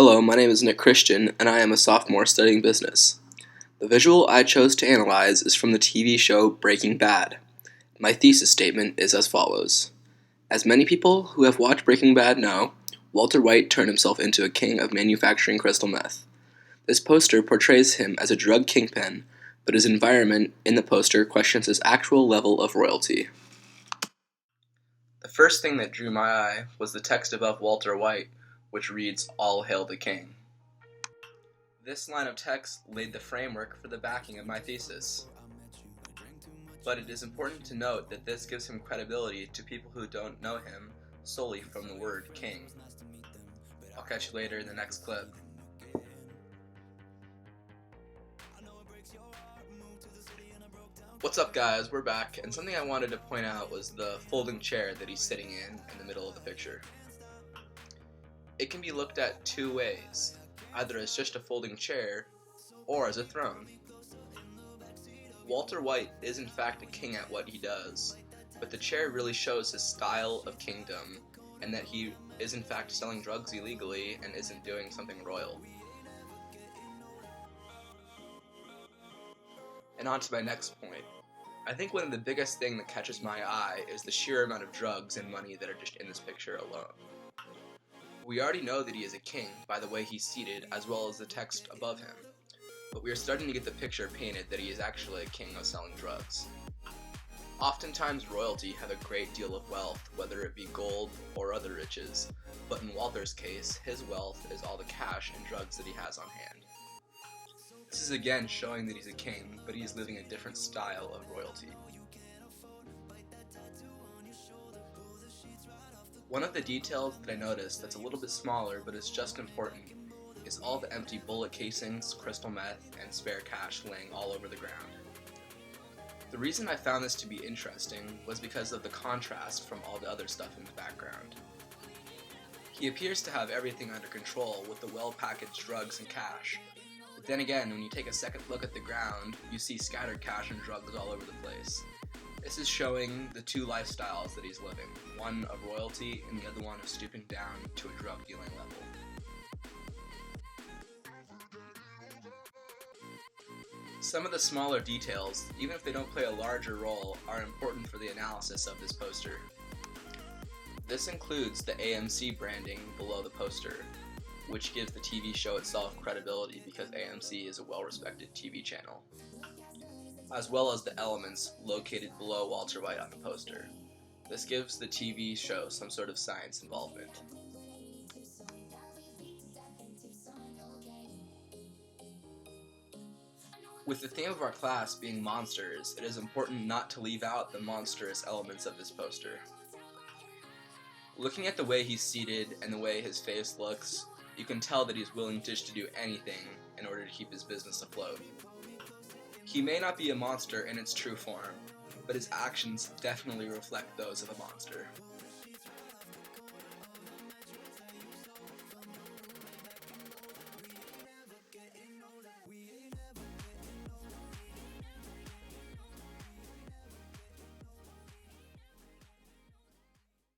Hello, my name is Nick Christian, and I am a sophomore studying business. The visual I chose to analyze is from the TV show Breaking Bad. My thesis statement is as follows. As many people who have watched Breaking Bad know, Walter White turned himself into a king of manufacturing crystal meth. This poster portrays him as a drug kingpin, but his environment in the poster questions his actual level of royalty. The first thing that drew my eye was the text above Walter White, which reads, "All Hail the King." This line of text laid the framework for the backing of my thesis. But it is important to note that this gives him credibility to people who don't know him solely from the word king. I'll catch you later in the next clip. What's up guys, we're back, and something I wanted to point out was the folding chair that he's sitting in the middle of the picture. It can be looked at two ways, either as just a folding chair or as a throne. Walter White is in fact a king at what he does, but the chair really shows his style of kingdom and that he is in fact selling drugs illegally and isn't doing something royal. And on to my next point. I think one of the biggest thing that catches my eye is the sheer amount of drugs and money that are just in this picture alone. We already know that he is a king by the way he's seated as well as the text above him, but we are starting to get the picture painted that he is actually a king of selling drugs. Oftentimes royalty have a great deal of wealth, whether it be gold or other riches, but in Walter's case, his wealth is all the cash and drugs that he has on hand. This is again showing that he's a king, but he is living a different style of royalty. One of the details that I noticed that's a little bit smaller but is just important is all the empty bullet casings, crystal meth, and spare cash laying all over the ground. The reason I found this to be interesting was because of the contrast from all the other stuff in the background. He appears to have everything under control with the well-packaged drugs and cash, but then again, when you take a second look at the ground, you see scattered cash and drugs all over the place. This is showing the two lifestyles that he's living, one of royalty and the other one of stooping down to a drug dealing level. Some of the smaller details, even if they don't play a larger role, are important for the analysis of this poster. This includes the AMC branding below the poster, which gives the TV show itself credibility because AMC is a well-respected TV channel, as well as the elements located below Walter White on the poster. This gives the TV show some sort of science involvement. With the theme of our class being monsters, it is important not to leave out the monstrous elements of this poster. Looking at the way he's seated and the way his face looks, you can tell that he's willing just to do anything in order to keep his business afloat. He may not be a monster in its true form, but his actions definitely reflect those of a monster.